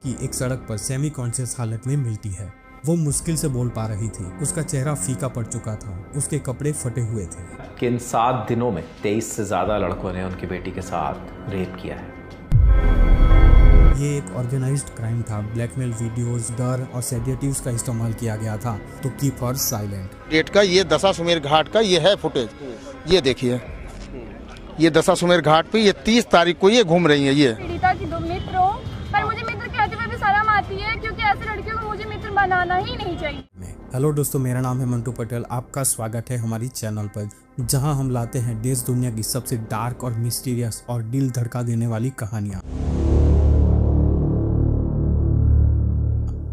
कि एक सड़क पर सेमी कॉन्शियस हालत में मिलती है। वो मुश्किल से बोल पा रही थी, उसका चेहरा फीका पड़ चुका था, उसके कपड़े फटे हुए थे। कि इन 7 दिनों में 23 से ज़्यादा लड़कों ने उनकी बेटी के साथ रेप किया है। ये एक ऑर्गेनाइज्ड क्राइम था। ब्लैकमेल, वीडियोस, डर और सेडेटिव्स का इस्तेमाल किया गया था तो कीप हर साइलेंट। डेट का ये दशाश्वमेध घाट का ये है फुटेज, ये देखिए, ये दशाश्वमेध घाट पे ये 30 तारीख को ये घूम रही है। ये पीड़िता की 2 मित्र हो, पर मुझे मित्र कहते हुए भी शर्म आती है, क्योंकि ऐसे लड़कियों को मुझे मित्र बनाना ही नहीं चाहिए। हेलो दोस्तों, मेरा नाम है मंटू पटेल। आपका स्वागत है हमारी चैनल पर, जहां हम लाते हैं देश दुनिया की सबसे डार्क और मिस्टीरियस और दिल धड़का देने वाली कहानियां।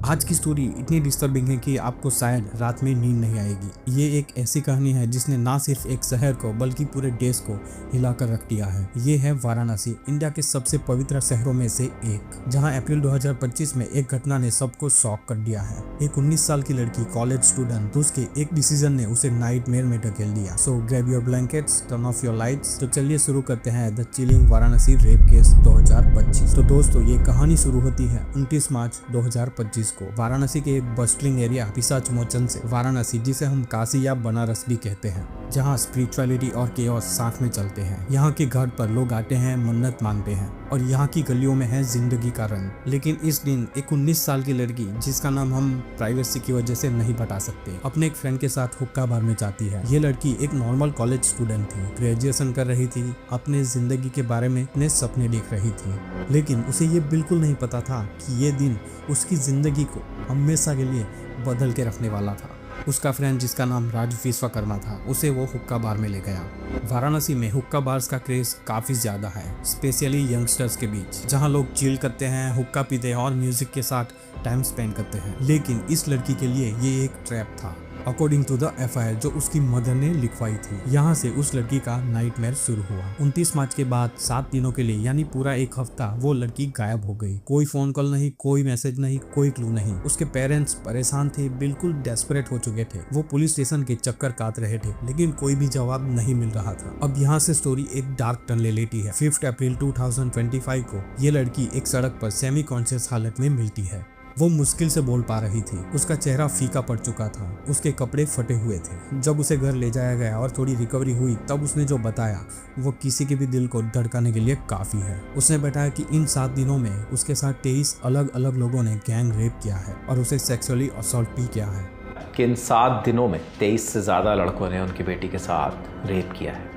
आज की स्टोरी इतनी डिस्टर्बिंग है कि आपको शायद रात में नींद नहीं आएगी। ये एक ऐसी कहानी है जिसने ना सिर्फ एक शहर को बल्कि पूरे देश को हिलाकर रख दिया है। ये है वाराणसी, इंडिया के सबसे पवित्र शहरों में से एक, जहां अप्रैल 2025 में एक घटना ने सबको शॉक कर दिया है। एक 19 साल की लड़की, कॉलेज स्टूडेंट, उसके एक डिसीजन ने उसे नाइटमेयर में ढकेल दिया। सो grab your blankets, turn off your lights. तो चलिए शुरू करते हैं the chilling Varanasi rape case 2025। तो दोस्तों, ये कहानी शुरू होती है 29 मार्च 2025 को वाराणसी के एक बस्टलिंग एरिया पिशाच मोचन से। वाराणसी, जिसे हम काशी या बनारस भी कहते हैं, जहाँ स्पिरिचुअलिटी और केओस साथ में चलते हैं। यहाँ के घर पर लोग आते हैं, मन्नत मांगते हैं, और यहाँ की गलियों में है जिंदगी का रंग। लेकिन इस दिन एक 19 साल की लड़की, जिसका नाम हम प्राइवेसी की वजह से नहीं बता सकते, अपने एक फ्रेंड के साथ हुक्का बार में जाती है। ये लड़की एक नॉर्मल कॉलेज स्टूडेंट थी, ग्रेजुएशन कर रही थी, अपने जिंदगी के बारे में अपने सपने देख रही थी। लेकिन उसे ये बिल्कुल नहीं पता था कि ये दिन उसकी जिंदगी को हमेशा के लिए बदल के रखने वाला था। उसका फ्रेंड, जिसका नाम राज विश्वकर्मा था, उसे वो हुक्का बार में ले गया। वाराणसी में हुक्का बार्स का क्रेज काफी ज्यादा है, स्पेशली यंगस्टर्स के बीच, जहां लोग चिल करते हैं, हुक्का पीते हैं और म्यूजिक के साथ टाइम स्पेंड करते हैं। लेकिन इस लड़की के लिए ये एक ट्रैप था, अकॉर्डिंग टू द एफआईआर जो उसकी मदर ने लिखवाई थी। यहाँ से उस लड़की का नाइटमेयर शुरू हुआ। 29 मार्च के बाद 7 दिनों के लिए, यानी पूरा एक हफ्ता, वो लड़की गायब हो गई। कोई फोन कॉल नहीं, कोई मैसेज नहीं, कोई क्लू नहीं। उसके पेरेंट्स परेशान थे, बिल्कुल डेस्परेट हो चुके थे। वो पुलिस स्टेशन के चक्कर काट रहे थे, लेकिन कोई भी जवाब नहीं मिल रहा था। अब यहाँ से स्टोरी एक डार्क टर्न ले लेती है। 5 अप्रैल 2025 को ये लड़की एक सड़क पर सेमी कॉन्शियस हालत में मिलती है। वो मुश्किल से बोल पा रही थी, उसका चेहरा फीका पड़ चुका था, उसके कपड़े फटे हुए थे। जब उसे घर ले जाया गया और थोड़ी रिकवरी हुई, तब उसने जो बताया वो किसी के भी दिल को धड़काने के लिए काफी है। उसने बताया कि इन 7 दिनों में उसके साथ 23 अलग अलग लोगों ने गैंग रेप किया है और उसे सेक्सुअली असॉल्ट भी किया है। कि इन 7 दिनों में 23 से ज़्यादा लड़कों ने उनकी बेटी के साथ रेप किया है।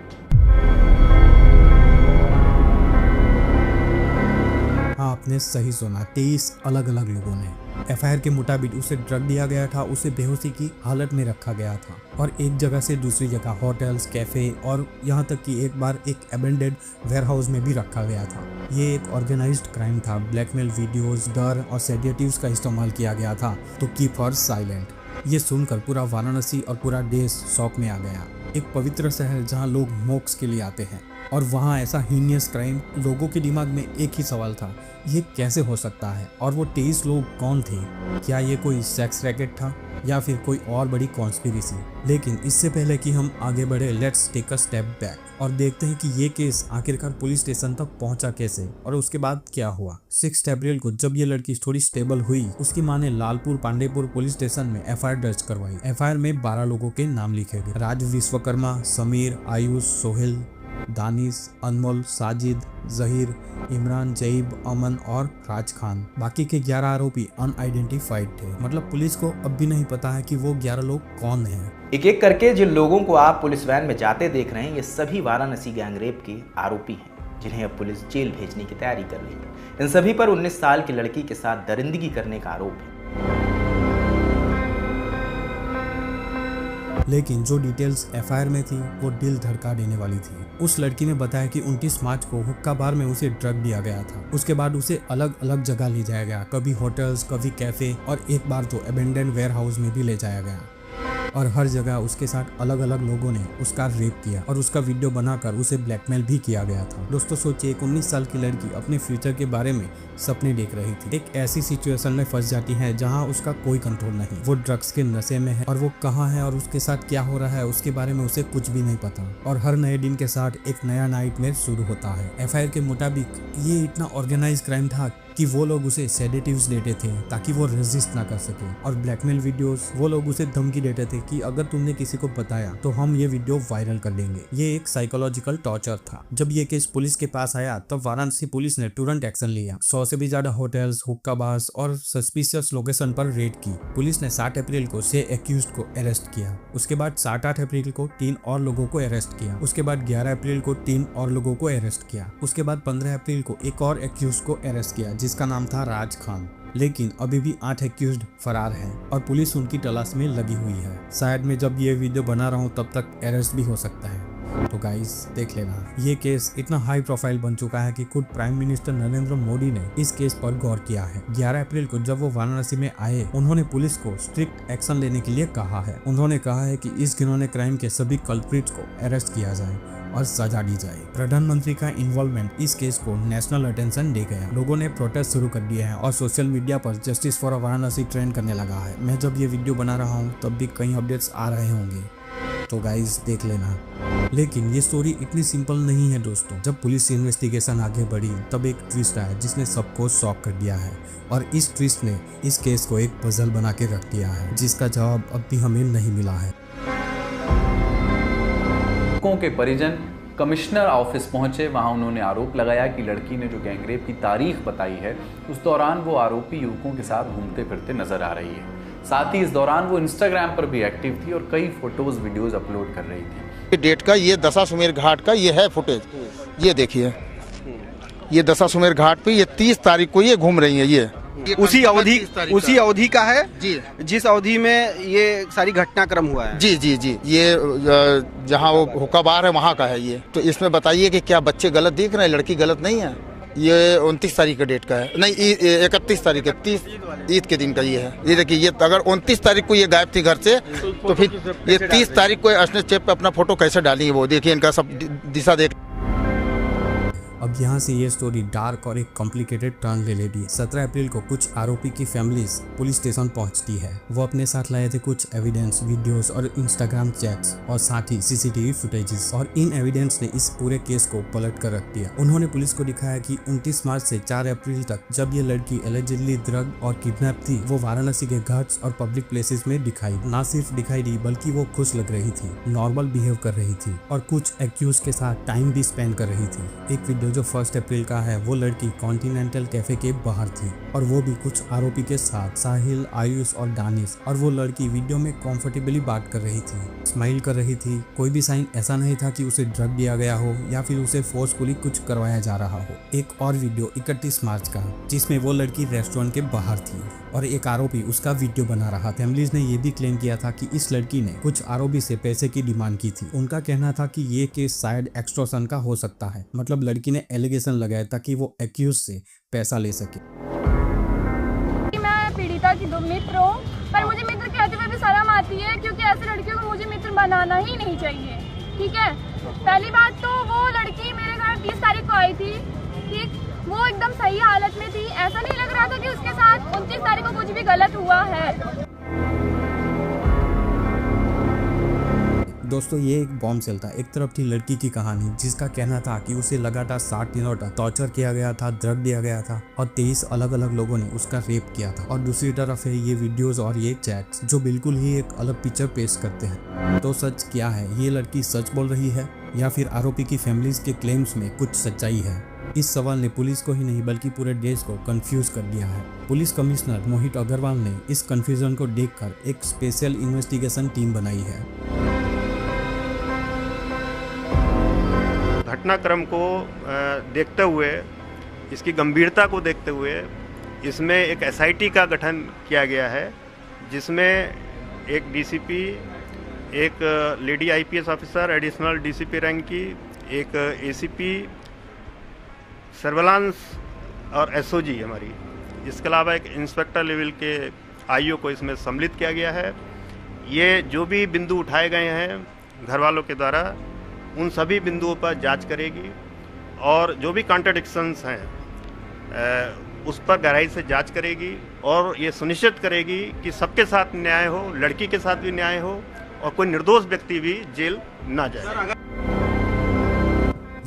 हाँ, आपने सही सुना, 23 अलग अलग लोगों ने। एफआईआर के मुताबिक उसे ड्रग दिया गया था, उसे बेहोशी की हालत में रखा गया था और एक जगह से दूसरी जगह, होटल्स, कैफे और यहाँ तक कि एक बार एक अबेंडेड वेयरहाउस में भी रखा गया था। ये एक ऑर्गेनाइज्ड क्राइम था। ब्लैकमेल, वीडियोस, डर और सेडेटिव्स का इस्तेमाल किया गया था तो कीप हर साइलेंट। ये सुनकर पूरा वाराणसी और पूरा देश शॉक में आ गया। एक पवित्र शहर जहाँ लोग मोक्ष के लिए आते हैं, और वहाँ ऐसा हीनियस क्राइम। लोगों के दिमाग में एक ही सवाल था, ये कैसे हो सकता है? और वो 23 लोग कौन थे? क्या ये कोई सेक्स रैकेट था या फिर कोई और बड़ी कॉन्स्पिरेसी? लेकिन इससे पहले कि हम आगे बढ़े, let's take a step back और देखते हैं कि ये केस आखिरकार पुलिस स्टेशन तक पहुंचा कैसे और उसके बाद क्या हुआ। 6 अप्रैल को जब ये लड़की थोड़ी स्टेबल हुई, उसकी मां ने लालपुर पांडेपुर पुलिस स्टेशन में एफआईआर दर्ज करवाई। एफआईआर में 12 लोगों के नाम लिखे गए। राज विश्वकर्मा, समीर, आयुष, सोहेल, दानिश, अनमोल, साजिद, जहीर, इमरान, जईब, अमन और राज खान। बाकी के 11 आरोपी अनआइडेंटिफाइड थे। मतलब पुलिस को अब भी नहीं पता है कि वो 11 लोग कौन हैं। एक एक करके जिन लोगों को आप पुलिस वैन में जाते देख रहे हैं, ये सभी वाराणसी गैंग रेप के आरोपी हैं, जिन्हें अब पुलिस जेल भेजने की तैयारी कर रही है। इन सभी पर 19 साल की लड़की के साथ दरिंदगी करने का आरोप है। लेकिन जो डिटेल्स एफआईआर में थी वो दिल धड़का देने वाली थी। उस लड़की ने बताया कि 29 मार्च को हुक्का बार में उसे ड्रग दिया गया था। उसके बाद उसे अलग अलग जगह ले जाया गया, कभी होटल्स, कभी कैफे और एक बार तो अबेंडेड वेयरहाउस में भी ले जाया गया। और हर जगह उसके साथ अलग अलग लोगों ने उसका रेप किया और उसका वीडियो बनाकर उसे ब्लैकमेल भी किया गया था। दोस्तों सोचिए, एक 19 साल की लड़की अपने फ्यूचर के बारे में सपने देख रही थी, एक ऐसी सिचुएशन में फंस जाती है जहां उसका कोई कंट्रोल नहीं। वो ड्रग्स के नशे में है और वो कहाँ है और उसके साथ क्या हो रहा है उसके बारे में उसे कुछ भी नहीं पता। और हर नए दिन के साथ एक नया नाइटमेयर शुरू होता है। एफआईआर के मुताबिक ये इतना ऑर्गेनाइज क्राइम था कि वो लोग उसे सेडेटिव्स देते थे ताकि वो रेजिस्ट ना कर सके, और ब्लैकमेल वीडियोस वो लोग उसे धमकी देते थे कि अगर तुमने किसी को बताया तो हम ये वीडियो वायरल कर देंगे। ये एक साइकोलॉजिकल टॉर्चर था। जब ये केस पुलिस के पास आया तब वाराणसी पुलिस ने तुरंत एक्शन लिया। 100 से भी ज्यादा होटल्स, हुक्का बार्स और सस्पिशियस लोकेशन पर रेड की। पुलिस ने 7 अप्रैल को 6 एक्यूज्ड को अरेस्ट किया। उसके बाद 7-8 अप्रैल को 3 और लोगों को अरेस्ट किया। उसके बाद 11 अप्रैल को 3 और लोगों को अरेस्ट किया। उसके बाद 15 अप्रैल को एक और एक्यूज्ड को अरेस्ट किया जिसका नाम था राज खान। लेकिन अभी भी 8 एक्यूज्ड फरार हैं और पुलिस उनकी तलाश में लगी हुई है। शायद मैं जब ये वीडियो बना रहा हूँ तब तक अरेस्ट भी हो सकता है। तो गाइस देख लेना, ये केस इतना हाई प्रोफाइल बन चुका है कि खुद प्राइम मिनिस्टर नरेंद्र मोदी ने इस केस पर गौर किया है। 11 अप्रैल को जब वो वाराणसी में आए, उन्होंने पुलिस को स्ट्रिक्ट एक्शन लेने के लिए कहा है। उन्होंने कहा है कि इस घिनौने क्राइम के सभी कल्प्रिट्स को अरेस्ट किया जाए और सजा दी जाए। प्रधानमंत्री का इन्वॉल्वमेंट इस केस को नेशनल अटेंशन दे गया। लोगों ने प्रोटेस्ट शुरू कर दिए हैं और सोशल मीडिया पर जस्टिस फॉर वाराणसी ट्रेंड करने लगा है। मैं जब ये वीडियो बना रहा हूँ तब भी कई अपडेट्स आ रहे होंगे, तो गाइस देख लेना। लेकिन ये स्टोरी इतनी सिंपल नहीं है दोस्तों। जब पुलिस इन्वेस्टिगेशन आगे बढ़ी तब एक ट्विस्ट आया जिसने सबको शॉक कर दिया है, और इस ट्विस्ट ने इस केस को एक पजल बना के रख दिया है जिसका जवाब अब भी हमें नहीं मिला है। लड़कों के परिजन कमिश्नर ऑफिस पहुंचे। वहां उन्होंने आरोप लगाया कि लड़की ने जो गैंगरेप की तारीख बताई है उस दौरान वो आरोपी युवकों के साथ घूमते फिरते नजर आ रही है। साथ ही इस दौरान वो इंस्टाग्राम पर भी एक्टिव थी और कई फोटोज वीडियोस अपलोड कर रही थी। डेट का ये दशाश्वमेध घाट का ये है फुटेज, ये देखिए, ये दशाश्वमेध घाट पे ये 30 तारीख को ये घूम रही है। ये उसी अवधि का है जी, जिस अवधि में ये सारी घटनाक्रम हुआ है। जी जी जी, ये जहाँ वो हुक्का बार है वहाँ का है ये। तो इसमें बताइए कि क्या बच्चे गलत दिख रहे हैं? लड़की गलत नहीं है। ये 29 तारीख का डेट का है, नहीं 31 तारीख है, 30 ईद के दिन का ये है। ये देखिए, ये अगर 29 तारीख को ये गायब थी घर से तो फिर ये 30 तारीख को स्नैपचैट पे अपना फोटो कैसे डाली है वो देखिए। इनका सब दिशा देख। अब यहाँ से ये स्टोरी डार्क और एक कॉम्प्लिकेटेड टर्न ले लेती। 17 अप्रैल को कुछ आरोपी की फैमिलीज पुलिस स्टेशन पहुँचती है। वो अपने साथ लाए थे कुछ एविडेंस, वीडियोस और इंस्टाग्राम चैट्स और साथ ही सीसीटीवी फुटेजेस, और इन एविडेंस ने इस पूरे केस को पलट कर रख दिया। उन्होंने पुलिस को दिखाया कि 29 मार्च से 4 अप्रैल तक जब ये लड़की एलिजिडली ड्रग और किडनैप थी, वो वाराणसी के घाट्स और पब्लिक प्लेसेस में दिखाई। ना सिर्फ दिखाई दी बल्कि वो खुश लग रही थी, नॉर्मल बिहेव कर रही थी और कुछ एक्यूज के साथ टाइम भी स्पेंड कर रही थी। एक वीडियो जो 1 अप्रैल का है, वो लड़की कॉन्टिनेंटल कैफे के बाहर थी और वो भी कुछ आरोपी के साथ, साहिल, आयुष और दानिश, और वो लड़की वीडियो में कंफर्टेबली बात कर रही थी, स्माइल कर रही थी। कोई भी साइन ऐसा नहीं था कि उसे ड्रग दिया गया हो या फिर उसे फोर्सफुली कुछ करवाया जा रहा हो। एक और वीडियो 31 मार्च का जिसमें वो लड़की रेस्टोरेंट के बाहर थी और एक आरोपी उसका वीडियो बना रहा था। फैमिलीज ने ये भी क्लेम किया था कि इस लड़की ने कुछ आरोपी से पैसे की डिमांड की थी। उनका कहना था कि ये केस शायद एक्सटॉर्शन का हो सकता है, मतलब लड़की ने एलिगेशन लगाया ताकि वो एक्यूज से पैसा ले सके। मैं पीड़िता की दो मित्र हूँ, पर मुझे मित्र कहते हुए भी शर्म आती है क्योंकि ऐसे लड़कियों को मुझे मित्र बनाना ही नहीं चाहिए। ठीक है, पहली बात तो वो लड़की मेरे घर 30 तारीख को आई थी। ठीक, वो एकदम सही हालत में थी, ऐसा नहीं लग रहा था कि उसके साथ 29 तारीख को कुछ भी गलत हुआ है। दोस्तों ये एक बॉम्ब सेल था। एक तरफ थी लड़की की कहानी जिसका कहना था कि उसे लगातार 60 दिनों तक टॉर्चर किया गया था, ड्रग दिया गया था और 23 अलग अलग लोगों ने उसका रेप किया था, और दूसरी तरफ है ये वीडियोस और ये चैट्स जो बिल्कुल ही एक अलग पिक्चर पेश करते हैं। तो सच क्या है? ये लड़की सच बोल रही है या फिर आरोपी की फैमिलीज के क्लेम्स में कुछ सच्चाई है? इस सवाल ने पुलिस को ही नहीं बल्कि पूरे देश को कंफ्यूज कर दिया है। पुलिस कमिश्नर मोहित अग्रवाल ने इस कंफ्यूजन को देखकर एक स्पेशल इन्वेस्टिगेशन टीम बनाई है। घटनाक्रम को देखते हुए, इसकी गंभीरता को देखते हुए इसमें एक एसआईटी का गठन किया गया है, जिसमें एक डीसीपी, एक lady IPS officer additional DCP rank की, एक एसीपी, सर्वेलांस और एसओजी हमारी, इसके अलावा एक इंस्पेक्टर लेवल के आईओ को इसमें सम्मिलित किया गया है। ये जो भी बिंदु उठाए गए हैं घर वालों के द्वारा, उन सभी बिंदुओं पर जांच करेगी और जो भी कॉन्ट्रडिक्शंस हैं उस पर गहराई से जांच करेगी और ये सुनिश्चित करेगी कि सबके साथ न्याय हो, लड़की के साथ भी न्याय हो और कोई निर्दोष व्यक्ति भी जेल ना जाए।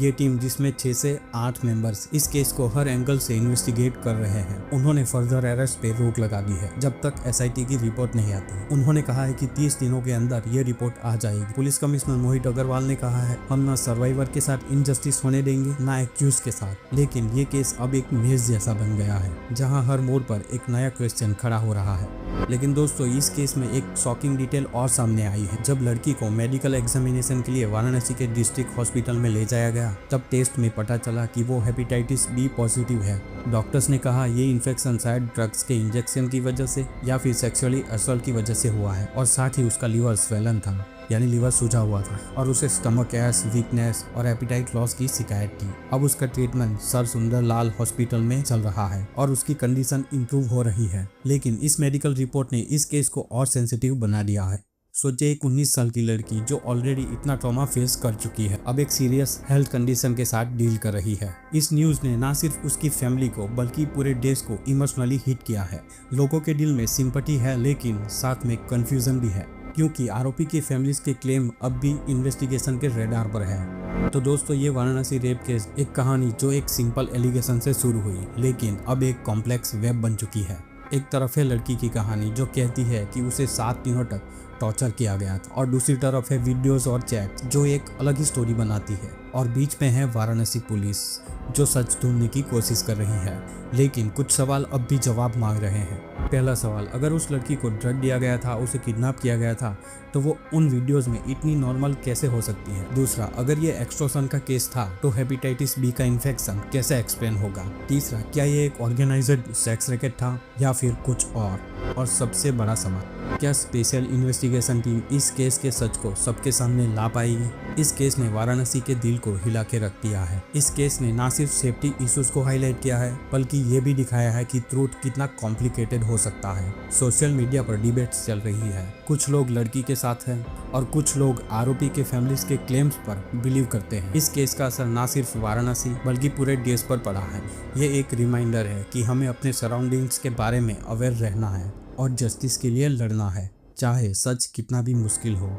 ये टीम जिसमें 6 से 8 मेंबर्स इस केस को हर एंगल से इन्वेस्टिगेट कर रहे हैं। उन्होंने फर्दर अरेस्ट पे रोक लगा दी है जब तक SIT की रिपोर्ट नहीं आती। उन्होंने कहा है कि 30 दिनों के अंदर ये रिपोर्ट आ जाएगी। पुलिस कमिश्नर मोहित अग्रवाल ने कहा है, हम न सर्वाइवर के साथ इनजस्टिस होने देंगे न एक्यूज के साथ। लेकिन ये केस अब एक मेज जैसा बन गया है जहाँ हर मोड़ पर एक नया क्वेश्चन खड़ा हो रहा है। लेकिन दोस्तों इस केस में एक शॉकिंग डिटेल और सामने आई है। जब लड़की को मेडिकल एग्जामिनेशन के लिए वाराणसी के डिस्ट्रिक्ट हॉस्पिटल में ले जाया गया तब टेस्ट में पता चला कि वो हेपेटाइटिस B पॉजिटिव है। डॉक्टर्स ने कहा ये इन्फेक्शन शायद ड्रग्स के इंजेक्शन की वजह से या फिर सेक्सुअली असॉल्ट की वजह से हुआ है और साथ ही उसका लीवर स्वेलन था, यानी लीवर सूजा हुआ था और उसे स्टमक गैस, वीकनेस और एपिटाइट लॉस की शिकायत थी। अब उसका ट्रीटमेंट सर सुंदरलाल हॉस्पिटल में चल रहा है और उसकी कंडीशन इंप्रूव हो रही है। लेकिन इस मेडिकल रिपोर्ट ने इस केस को और सेंसिटिव बना दिया है। सोचे एक 19 साल की लड़की जो ऑलरेडी इतना ट्रॉमा फेस कर चुकी है अब एक सीरियस हेल्थ कंडीशन के साथ डील कर रही है। इस न्यूज ने ना सिर्फ उसकी फैमिली को बल्कि पूरे देश को इमोशनली हिट किया है। लोगों के दिल में सिंपैथी है लेकिन साथ में कंफ्यूजन भी है क्योंकि आरोपी की फैमिलीज के क्लेम अब भी इन्वेस्टिगेशन के रेडार पर है। तो दोस्तों ये वाराणसी रेप केस एक कहानी जो एक सिंपल एलिगेशन से शुरू हुई लेकिन अब एक कॉम्प्लेक्स वेब बन चुकी है। एक तरफ है लड़की की कहानी जो कहती है कि उसे 7 दिनों तक टॉर्चर किया गया था और दूसरी तरफ है वीडियोस और चैट जो एक अलग ही स्टोरी बनाती है और बीच में है वाराणसी पुलिस जो सच ढूंढने की कोशिश कर रही है। लेकिन कुछ सवाल अब भी जवाब मांग रहे हैं। पहला सवाल, अगर उस लड़की को ड्रग दिया गया था, उसे किडनैप किया गया था तो वो उन वीडियोस में इतनी नॉर्मल कैसे हो सकती है। दूसरा, अगर ये एक्सटॉर्शन का केस था तो हेपेटाइटिस B का इन्फेक्शन कैसे एक्सप्लेन होगा। तीसरा, क्या ये एक ऑर्गेनाइज्ड सेक्स रैकेट था या फिर कुछ और सबसे बड़ा सवाल, क्या स्पेशल इन्वेस्टिगेशन टीम इस केस के सच को सबके सामने ला पाएगी। इस केस ने वाराणसी के दिल को हिला के रख दिया है। इस केस ने ना सिर्फ सेफ्टी इश्यूज को हाईलाइट किया है बल्कि ये भी दिखाया है कि ट्रूथ कितना कॉम्प्लिकेटेड हो सकता है। सोशल मीडिया पर डिबेट्स चल रही है, कुछ लोग लड़की के साथ हैं और कुछ लोग आरोपी के फैमिलीज के क्लेम्स पर बिलीव करते हैं। इस केस का असर ना सिर्फ वाराणसी बल्कि पूरे देश पर पड़ा है। ये एक रिमाइंडर है कि हमें अपने सराउंडिंग्स के बारे में अवेयर रहना है और जस्टिस के लिए लड़ना है, चाहे सच कितना भी मुश्किल हो।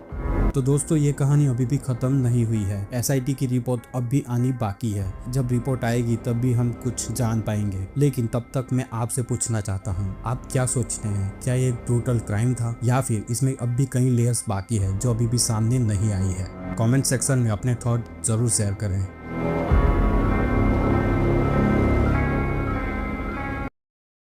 तो दोस्तों ये कहानी अभी भी खत्म नहीं हुई है। SIT की रिपोर्ट अब भी आनी बाकी है। जब रिपोर्ट आएगी तब भी हम कुछ जान पाएंगे। लेकिन तब तक मैं आपसे पूछना चाहता हूँ, आप क्या सोचते हैं, क्या ये ब्रूटल क्राइम था या फिर इसमें अब भी कई लेयर्स बाकी है जो अभी भी सामने नहीं आई है। कमेंट सेक्शन में अपने थॉट जरूर शेयर करें।